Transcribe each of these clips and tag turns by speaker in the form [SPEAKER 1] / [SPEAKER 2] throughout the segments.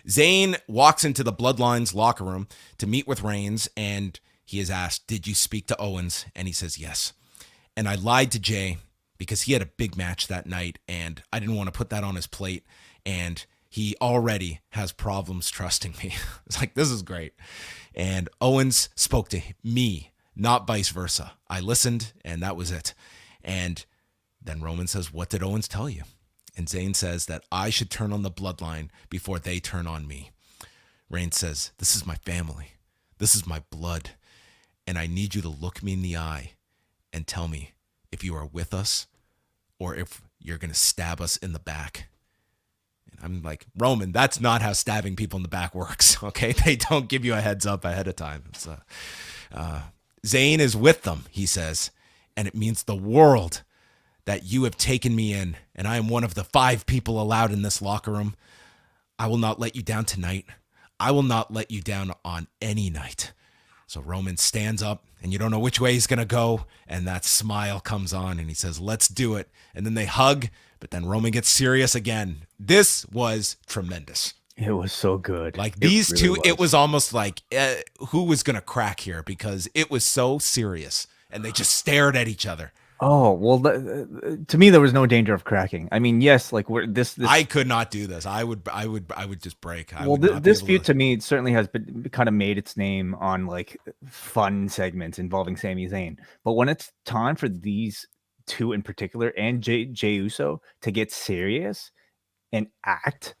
[SPEAKER 1] Zayn walks into the Bloodline's locker room to meet with Reigns, and he is asked, did you speak to Owens? And he says, yes. And I lied to Jay because he had a big match that night, and I didn't want to put that on his plate, and he already has problems trusting me. It's like, this is great. And Owens spoke to me, not vice versa. I listened, and that was it. And then Roman says, what did Owens tell you? And Zayn says that I should turn on the Bloodline before they turn on me. Reigns says, this is my family. This is my blood. And I need you to look me in the eye and tell me if you are with us or if you're going to stab us in the back. And I'm like, Roman, that's not how stabbing people in the back works, okay? They don't give you a heads up ahead of time. Zayn is with them, he says, and it means the world that you have taken me in, and I am one of the 5 people allowed in this locker room. I will not let you down tonight. I will not let you down on any night. So Roman stands up, and you don't know which way he's going to go, and that smile comes on, and he says, let's do it. And then they hug, but then Roman gets serious again. This was tremendous.
[SPEAKER 2] It was so good.
[SPEAKER 1] Like these two, it was almost like who was going to crack here, because it was so serious, and they just stared at each other.
[SPEAKER 2] Oh, well, to me, there was no danger of cracking. I mean, yes, like this
[SPEAKER 1] I could not do this. I would just break.
[SPEAKER 2] This feud to me certainly has been kind of made its name on like fun segments involving Sami Zayn. But when it's time for these two in particular and Jey Uso to get serious and act,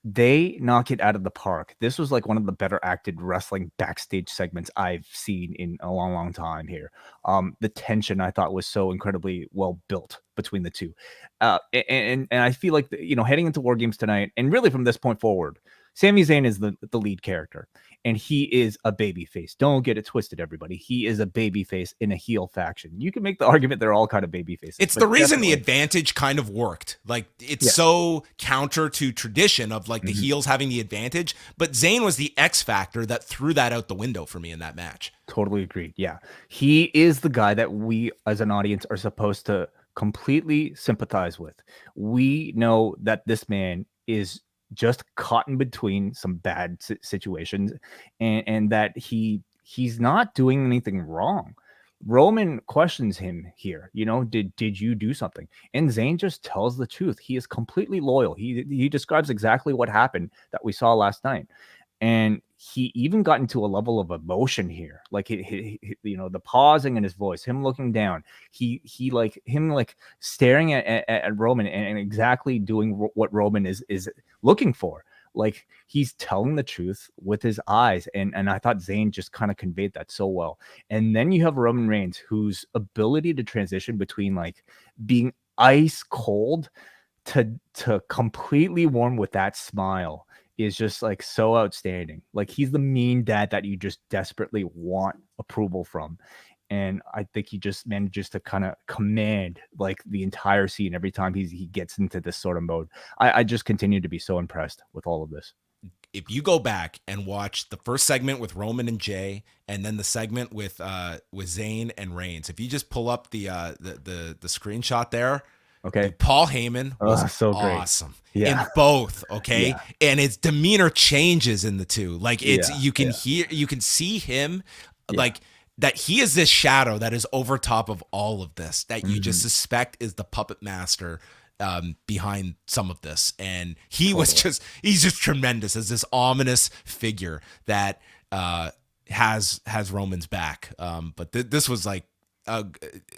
[SPEAKER 2] they knock it out of the park. This was like one of the better acted wrestling backstage segments I've seen in a long, long time here. The tension I thought was so incredibly well built between the two. And I feel like, heading into WarGames tonight, and really from this point forward, Sami Zayn is the lead character, and he is a babyface. Don't get it twisted, everybody. He is a babyface in a heel faction. You can make the argument they're all kind of babyfaces.
[SPEAKER 1] It's the reason the advantage kind of worked. Like, it's so counter to tradition of like the heels having the advantage, but Zayn was the X factor that threw that out the window for me in that match.
[SPEAKER 2] Totally agreed. Yeah. He is the guy that we as an audience are supposed to completely sympathize with. We know that this man is just caught in between some bad situations, and that he's not doing anything wrong. Roman questions him here, did you do something? And Zayn just tells the truth. He is completely loyal. He describes exactly what happened that we saw last night. And he even got into a level of emotion here, like the pausing in his voice, him looking down, he staring at Roman and exactly doing what Roman is looking for. Like, he's telling the truth with his eyes, and I thought Zayn just kind of conveyed that so well. And then you have Roman Reigns, whose ability to transition between like being ice cold to completely warm with that smile is just like so outstanding. Like, he's the mean dad that you just desperately want approval from. And I think he just manages to kind of command like the entire scene every time he gets into this sort of mode. I just continue to be so impressed with all of this.
[SPEAKER 1] If you go back and watch the first segment with Roman and Jay, and then the segment with Zayn and Reigns, if you just pull up the screenshot there,
[SPEAKER 2] okay,
[SPEAKER 1] Paul Heyman was
[SPEAKER 2] so
[SPEAKER 1] awesome
[SPEAKER 2] in
[SPEAKER 1] both. Okay. And his demeanor changes in the two. Like, you can see him like that he is this shadow that is over top of all of this, that you just suspect is the puppet master behind some of this. And he's just tremendous as this ominous figure that has Roman's back. But this was like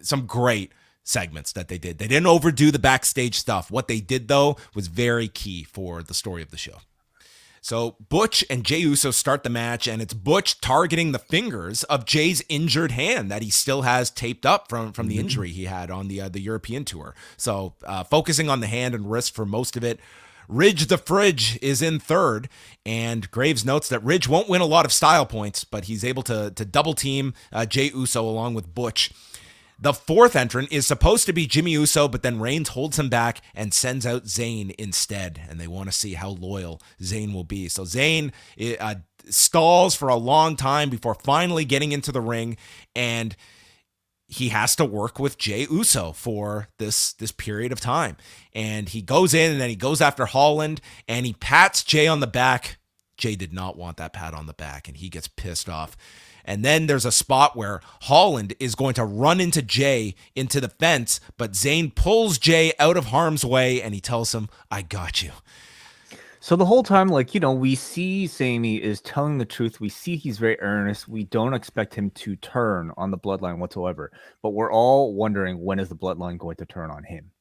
[SPEAKER 1] some great segments that they did. They didn't overdo the backstage stuff. What they did, though, was very key for the story of the show. So Butch and Jey Uso start the match, and it's Butch targeting the fingers of Jay's injured hand that he still has taped up from the injury he had on the European tour. So focusing on the hand and wrist for most of it. Ridge the Fridge is in third, and Graves notes that Ridge won't win a lot of style points, but he's able to double team Jey Uso along with Butch. The fourth entrant is supposed to be Jimmy Uso, but then Reigns holds him back and sends out Zayn instead, and they want to see how loyal Zayn will be. So Zayn stalls for a long time before finally getting into the ring, and he has to work with Jey Uso for this period of time. And he goes in, and then he goes after Holland, and he pats Jey on the back Jay did not want that pat on the back, and he gets pissed off. And then there's a spot where Holland is going to run into Jay into the fence, but Zayn pulls Jay out of harm's way, and he tells him, I got you.
[SPEAKER 2] So the whole time, like, you know, we see Sami is telling the truth. We see he's very earnest. We don't expect him to turn on the Bloodline whatsoever. But we're all wondering, when is the Bloodline going to turn on him?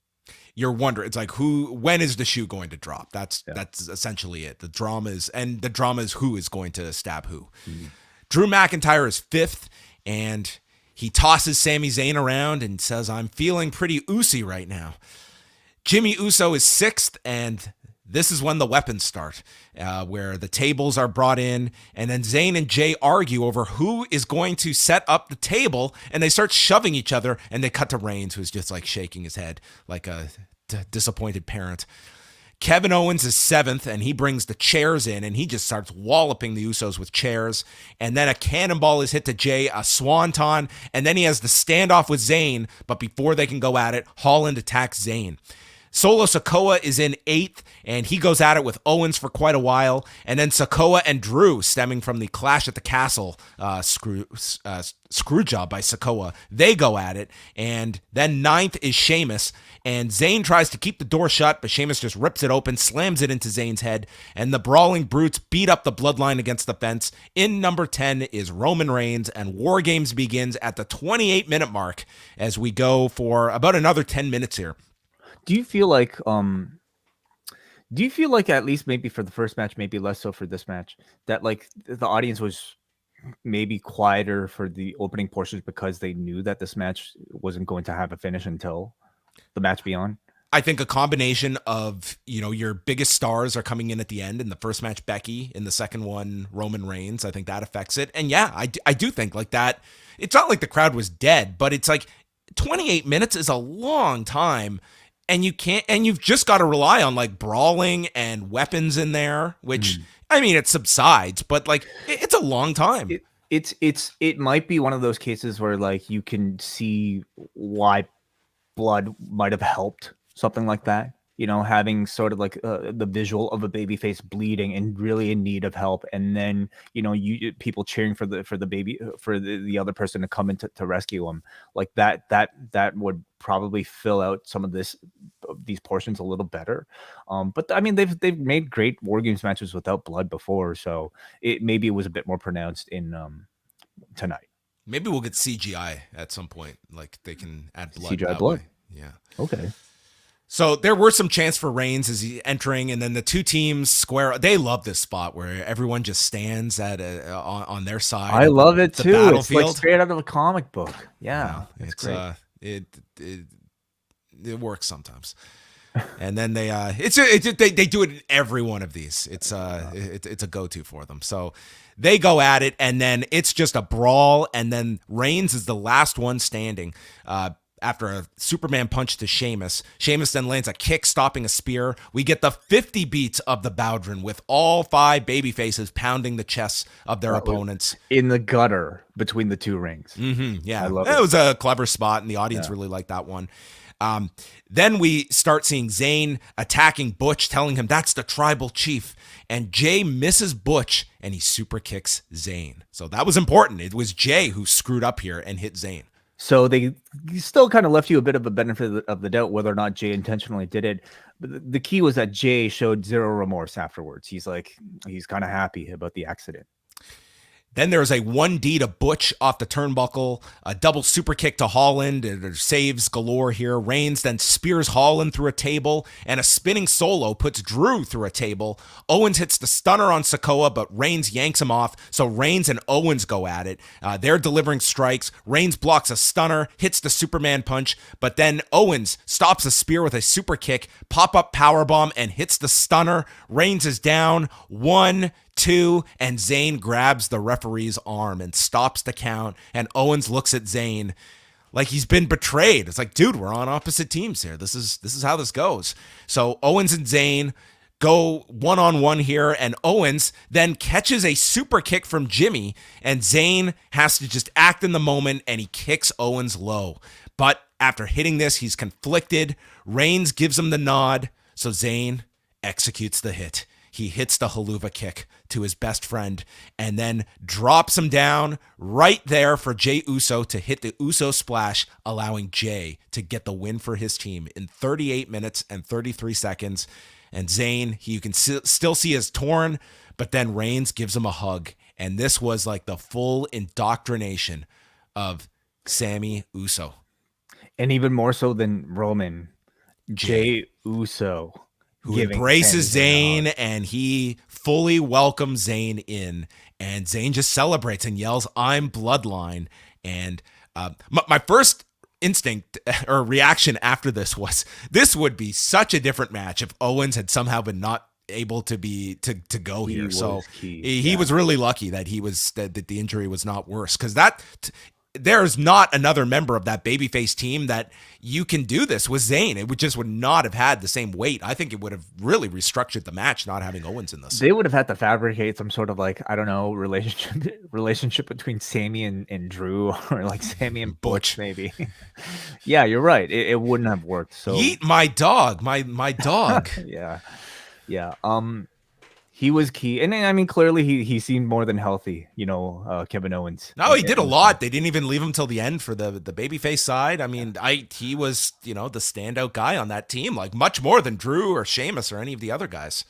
[SPEAKER 1] You're wondering, it's like, when is the shoe going to drop? That's essentially it. The drama is who is going to stab who. Mm-hmm. Drew McIntyre is 5th, and he tosses Sami Zayn around and says, I'm feeling pretty oozy right now. Jimmy Uso is 6th, and this is when the weapons start, where the tables are brought in, and then Zayn and Jay argue over who is going to set up the table, and they start shoving each other, and they cut to Reigns, who's just like shaking his head like a disappointed parent. Kevin Owens is 7th, and he brings the chairs in, and he just starts walloping the Usos with chairs. And then a cannonball is hit to Jay, a swanton, and then he has the standoff with Zayn, but before they can go at it, Holland attacks Zayn. Solo Sikoa is in 8th, and he goes at it with Owens for quite a while. And then Sikoa and Drew, stemming from the Clash at the Castle screw job by Sikoa, they go at it. And then 9th is Sheamus, and Zayn tries to keep the door shut, but Sheamus just rips it open, slams it into Zayn's head, and the Brawling Brutes beat up the Bloodline against the fence. In number 10 is Roman Reigns, and WarGames begins at the 28-minute mark as we go for about another 10 minutes here.
[SPEAKER 2] Do you feel like at least maybe for the first match, maybe less so for this match, that like the audience was maybe quieter for the opening portions because they knew that this match wasn't going to have a finish until the match beyond?
[SPEAKER 1] I think a combination of, you know, your biggest stars are coming in at the end. In the first match, Becky. In the second one, Roman Reigns. I think that affects it. And yeah, I do think like that. It's not like the crowd was dead, but it's like 28 minutes is a long time. And you've just got to rely on like brawling and weapons in there, which I mean, it subsides, but like it's a long time.
[SPEAKER 2] It might be one of those cases where like you can see why blood might have helped something like that. You know, having sort of like the visual of a babyface bleeding and really in need of help, and then you know people cheering for the other person to come in to rescue him, like that would probably fill out some of these portions a little better. But I mean they've made great WarGames matches without blood before, so maybe it was a bit more pronounced in tonight.
[SPEAKER 1] Maybe we'll get CGI at some point, like they can add blood.
[SPEAKER 2] CGI blood.
[SPEAKER 1] Way. Yeah.
[SPEAKER 2] Okay.
[SPEAKER 1] So there were some chants for Reigns as he entering, and then the two teams square. They love this spot where everyone just stands on their side.
[SPEAKER 2] I love it too. It's like straight out of a comic book. Yeah,
[SPEAKER 1] it's great. It works sometimes. And then they do it in every one of these. It's a go-to for them. So they go at it, and then it's just a brawl, and then Reigns is the last one standing. After a Superman punch to Sheamus. Sheamus then lands a kick, stopping a spear. We get the 50 beats of the Bowdrin with all 5 babyfaces pounding the chests of their opponents.
[SPEAKER 2] In the gutter between the two rings.
[SPEAKER 1] Mm-hmm, yeah, I love it. It was a clever spot, and the audience really liked that one. Then we start seeing Zayn attacking Butch, telling him that's the tribal chief. And Jay misses Butch, and he super kicks Zayn. So that was important. It was Jay who screwed up here and hit Zayn.
[SPEAKER 2] So they still kind of left you a bit of a benefit of the doubt whether or not Jay intentionally did it. But the key was that Jay showed zero remorse afterwards. He's kind of happy about the accident.
[SPEAKER 1] Then there's a 1D to Butch off the turnbuckle, a double super kick to Holland, and saves galore here. Reigns then spears Holland through a table, and a spinning solo puts Drew through a table. Owens hits the stunner on Sikoa, but Reigns yanks him off, so Reigns and Owens go at it. They're delivering strikes. Reigns blocks a stunner, hits the Superman punch, but then Owens stops a spear with a super kick, pop-up powerbomb, and hits the stunner. Reigns is down. 1, 2, and Zayn grabs the referee's arm and stops the count, and Owens looks at Zayn like he's been betrayed. It's like, dude, we're on opposite teams here. This is how this goes. So Owens and Zayn go one-on-one here, and Owens then catches a super kick from Jimmy, and Zayn has to just act in the moment, and he kicks Owens low. But after hitting this, he's conflicted. Reigns gives him the nod, so Zayn executes the hit. he hits the haluva kick to his best friend and then drops him down right there for Jey Uso to hit the Uso splash, allowing Jey to get the win for his team in 38 minutes and 33 seconds. And Zayn, you can still see his torn, but then Reigns gives him a hug. And this was like the full indoctrination of Sami Uso.
[SPEAKER 2] And even more so than Roman, Jey Uso,
[SPEAKER 1] who embraces Zayn, and he fully welcomes Zayn in. And Zayn just celebrates and yells, "I'm Bloodline." And my first instinct or reaction after this was, this would be such a different match if Owens had somehow been not able to go here. So he was really lucky that that the injury was not worse, because there's not another member of that babyface team that you can do this with Zayn. It would not have had the same weight. I think it would have really restructured the match not having Owens in this.
[SPEAKER 2] They would have had to fabricate some sort of, like, I don't know, relationship between Sami and Drew, or like Sami and Butch maybe. Yeah, you're right. It wouldn't have worked. So
[SPEAKER 1] eat my dog, my dog.
[SPEAKER 2] Yeah. He was key, and I mean, clearly he seemed more than healthy, Kevin Owens.
[SPEAKER 1] No, he did a lot. They didn't even leave him till the end for the babyface side. I mean, he was, the standout guy on that team, like much more than Drew or Sheamus or any of the other guys.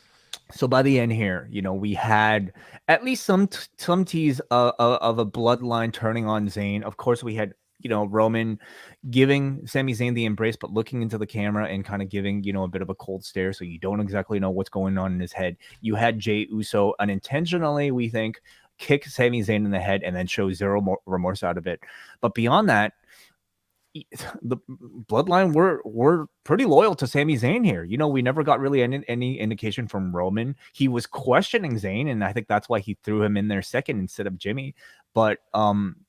[SPEAKER 2] So by the end here, we had at least some tease of a bloodline turning on Zayn. Of course, we had Roman giving Sami Zayn the embrace, but looking into the camera and kind of giving, a bit of a cold stare. So you don't exactly know what's going on in his head. You had Jey Uso unintentionally, we think, kick Sami Zayn in the head and then show zero remorse out of it. But beyond that, the bloodline were pretty loyal to Sami Zayn here. We never got really any indication from Roman. He was questioning Zayn, and I think that's why he threw him in there second instead of Jimmy. But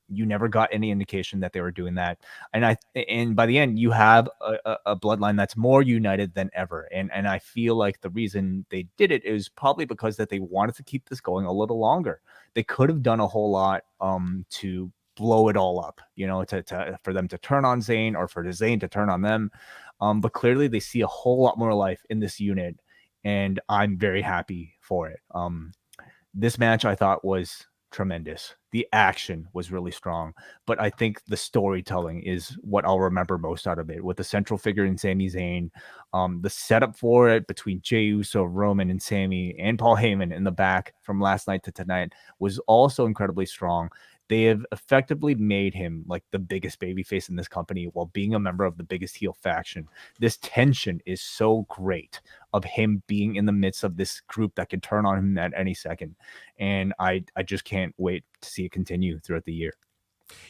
[SPEAKER 2] you never got any indication that they were doing that. And by the end, you have a bloodline that's more united than ever. And I feel like the reason they did it is probably because that they wanted to keep this going a little longer. They could have done a whole lot to blow it all up, for them to turn on Zayn, or for Zayn to turn on them. But clearly they see a whole lot more life in this unit, and I'm very happy for it. This match I thought was tremendous. The action was really strong, but I think the storytelling is what I'll remember most out of it, with the central figure in Sami Zayn. The setup for it between Jey Uso, Roman, and Sami, and Paul Heyman in the back from last night to tonight was also incredibly strong. They have effectively made him like the biggest babyface in this company while being a member of the biggest heel faction. This tension is so great of him being in the midst of this group that can turn on him at any second. And I just can't wait to see it continue throughout the year.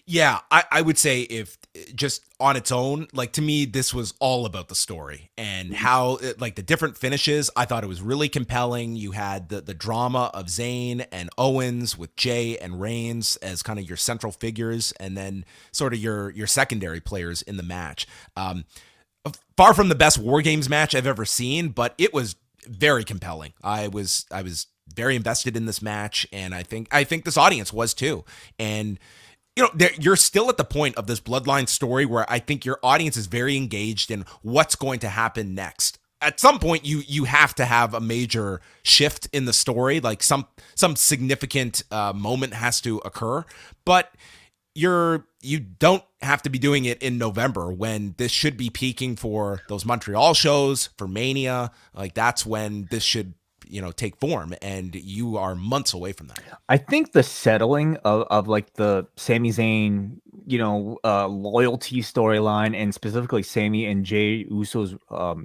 [SPEAKER 1] Yeah, I would say, if just on its own, like, to me, this was all about the story and how, like, the different finishes. I thought it was really compelling. You had the drama of Zayn and Owens with Jey and Reigns as kind of your central figures, and then sort of your secondary players in the match. Far from the best WarGames match I've ever seen, but it was very compelling. I was very invested in this match, and I think this audience was too. And you're still at the point of this bloodline story where I think your audience is very engaged in what's going to happen next. At some point, you have to have a major shift in the story, like some significant moment has to occur. But you don't have to be doing it in November, when this should be peaking for those Montreal shows, for Mania. Like, that's when this should take form, and you are months away from that.
[SPEAKER 2] I think the settling of like the Sami Zayn, loyalty storyline, and specifically Sami and Jey Uso's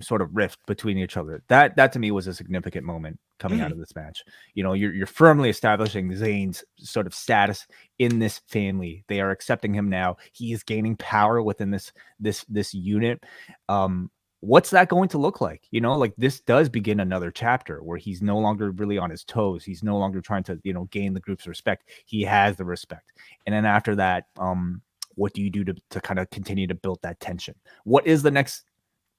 [SPEAKER 2] sort of rift between each other, that to me was a significant moment coming out of this match. You're firmly establishing Zayn's sort of status in this family. They are accepting him now. He is gaining power within this unit. What's that going to look like? Like, this does begin another chapter where he's no longer really on his toes. He's no longer trying to, gain the group's respect. He has the respect. And then after that, what do you do to kind of continue to build that tension? What is the next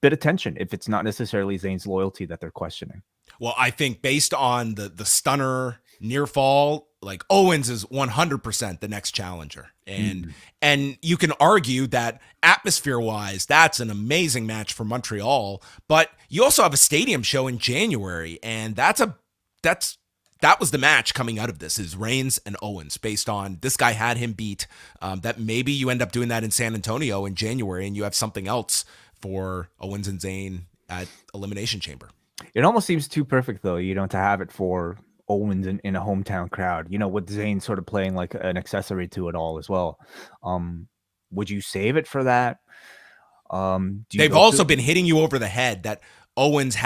[SPEAKER 2] bit of tension if it's not necessarily Zayn's loyalty that they're questioning?
[SPEAKER 1] Well, I think based on the stunner near fall, like, Owens is 100% the next challenger. And you can argue that atmosphere wise, that's an amazing match for Montreal, but you also have a stadium show in January, and that's a that was the match coming out of this, is Reigns and Owens, based on this guy had him beat. That maybe you end up doing that in San Antonio in January, and you have something else for Owens and Zayn at Elimination Chamber.
[SPEAKER 2] It almost seems too perfect, though, to have it for Owens in a hometown crowd, with Zayn sort of playing like an accessory to it all as well. Would you save it for that?
[SPEAKER 1] They've also been hitting you over the head that Owens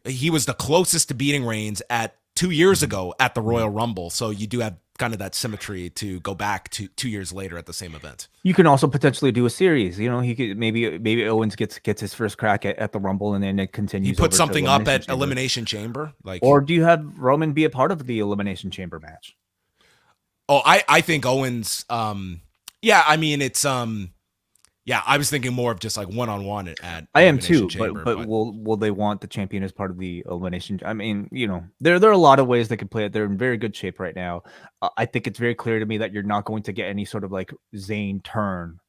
[SPEAKER 1] he was the closest to beating Reigns at 2 years ago at the Royal Rumble. So you do have kind of that symmetry to go back to 2 years later at the same event.
[SPEAKER 2] You can also potentially do a series. He could maybe Owens gets his first crack at the Rumble, and then it continues.
[SPEAKER 1] He put something up at Elimination Chamber,
[SPEAKER 2] or do you have Roman be a part of the Elimination Chamber match?
[SPEAKER 1] Oh, I think Owens. Yeah, I mean it's Yeah, I was thinking more of just like one-on-one at
[SPEAKER 2] I am too, but will they want the champion as part of the elimination? I mean, there are a lot of ways they could play it. They're in very good shape right now. I think it's very clear to me that you're not going to get any sort of like Zayn turn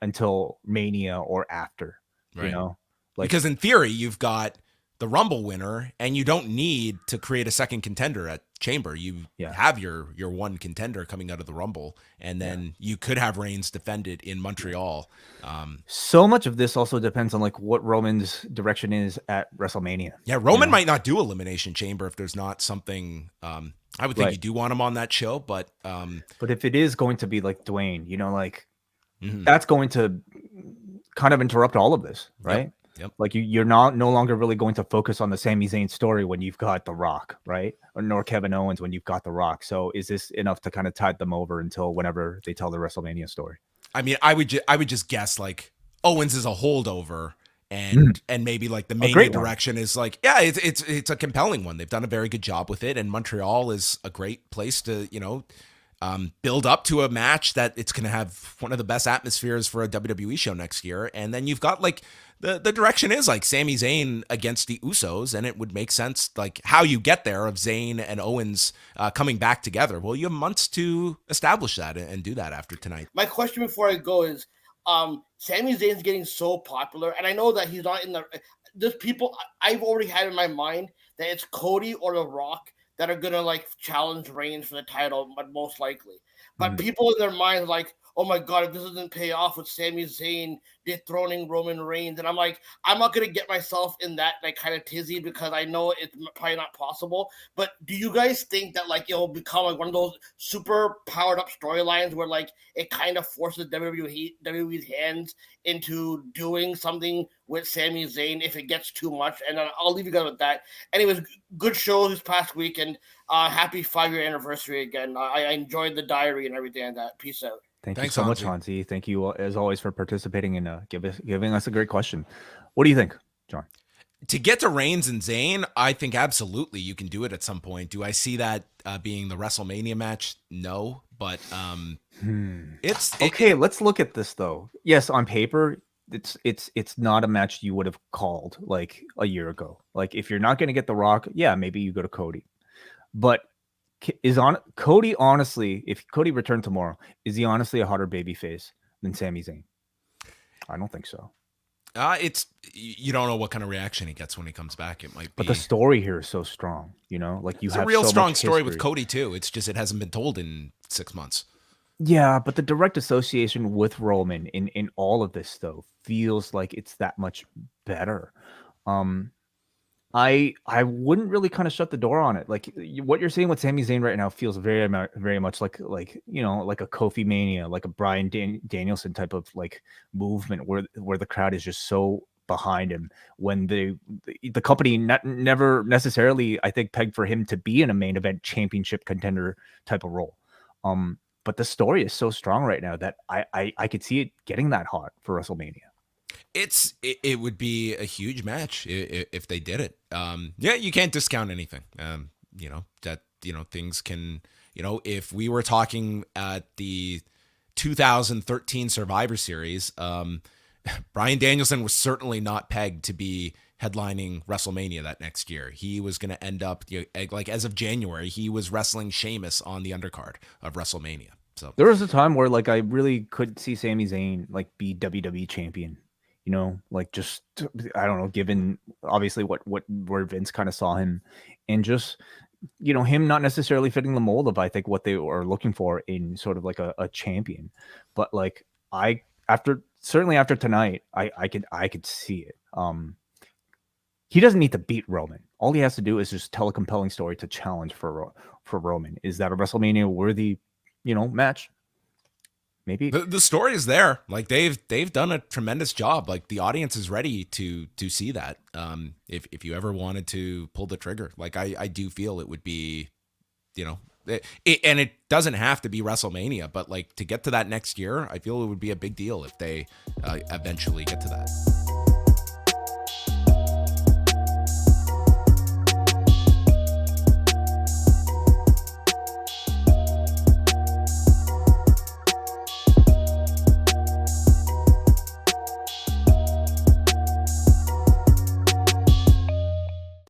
[SPEAKER 2] until Mania or after,
[SPEAKER 1] right. Because in theory, you've got the Rumble winner, and you don't need to create a second contender at Chamber. You have your one contender coming out of the Rumble, and then you could have Reigns defended in Montreal.
[SPEAKER 2] So much of this also depends on like what Roman's direction is at WrestleMania.
[SPEAKER 1] Yeah, Roman might not do Elimination Chamber if there's not something. I would think you do want him on that show, but
[SPEAKER 2] if it is going to be like Dwayne, that's going to kind of interrupt all of this, right?
[SPEAKER 1] Yep.
[SPEAKER 2] Like you're no longer really going to focus on the Sami Zayn story when you've got The Rock, right? Nor Kevin Owens when you've got The Rock. So is this enough to kind of tide them over until whenever they tell the WrestleMania story?
[SPEAKER 1] I mean, I would just guess like Owens is a holdover, and maybe like the Mania direction is like, it's a compelling one. They've done a very good job with it, and Montreal is a great place to build up to a match that it's going to have one of the best atmospheres for a WWE show next year. And then you've got like the direction is like Sami Zayn against the Usos, and it would make sense like how you get there of Zayn and Owens coming back together. Well, you have months to establish that and do that after tonight.
[SPEAKER 3] My question before I go is, Sami Zayn's getting so popular, and I know that he's not in there's people I've already had in my mind that it's Cody or The Rock that are gonna like challenge Reigns for the title, but most likely. But people in their minds like, oh my God, if this doesn't pay off with Sami Zayn dethroning Roman Reigns, and I'm like, I'm not gonna get myself in that like kind of tizzy because I know it's probably not possible. But do you guys think that like it'll become like one of those super powered up storylines where like it kind of forces WWE's hands into doing something with Sami Zayn if it gets too much? And I'll leave you guys with that. Anyways, good show this past week, and happy 5-year anniversary again. I enjoyed the diary and everything like that. Peace out.
[SPEAKER 2] Thanks you so much, Hansi. Thank you, as always, for participating and giving us a great question. What do you think, John?
[SPEAKER 1] To get to Reigns and Zayn, I think absolutely you can do it at some point. Do I see that being the WrestleMania match? No, but it's
[SPEAKER 2] okay. Let's look at this though. Yes, on paper, it's not a match you would have called like a year ago. Like if you're not going to get The Rock, maybe you go to Cody, but. Cody honestly, if Cody returned tomorrow, is he honestly a hotter babyface than Sami Zayn? I don't think so.
[SPEAKER 1] You don't know what kind of reaction he gets when he comes back. It might be,
[SPEAKER 2] but the story here is so strong. Like you
[SPEAKER 1] it's
[SPEAKER 2] have
[SPEAKER 1] a real
[SPEAKER 2] so
[SPEAKER 1] strong
[SPEAKER 2] much
[SPEAKER 1] story
[SPEAKER 2] history.
[SPEAKER 1] with Cody too. It's just it hasn't been told in 6 months.
[SPEAKER 2] Yeah, but the direct association with Roman in all of this though feels like it's that much better. I wouldn't really kind of shut the door on it. Like what you're seeing with Sami Zayn right now feels very much like like a Kofi Mania, like a Bryan Danielson type of like movement where the crowd is just so behind him when the company never necessarily I think pegged for him to be in a main event championship contender type of role. But the story is so strong right now that I could see it getting that hot for WrestleMania.
[SPEAKER 1] It would be a huge match if they did it. You can't discount anything. Things can, if we were talking at the 2013 Survivor Series, Bryan Danielson was certainly not pegged to be headlining WrestleMania that next year. He was going to end up like as of January, he was wrestling Sheamus on the undercard of WrestleMania. So
[SPEAKER 2] there was a time where like I really could see Sami Zayn like be WWE champion. Like just, I don't know, given obviously where Vince kind of saw him and just him not necessarily fitting the mold of, I think, what they are looking for in sort of like a champion. But like certainly after tonight, I could see it. He doesn't need to beat Roman. All he has to do is just tell a compelling story to challenge for Roman. Is that a WrestleMania worthy, match? Maybe
[SPEAKER 1] the story is there. Like they've done a tremendous job. Like the audience is ready to see that. If you ever wanted to pull the trigger, like I do feel it would be, and it doesn't have to be WrestleMania, but like to get to that next year, I feel it would be a big deal if they eventually get to that.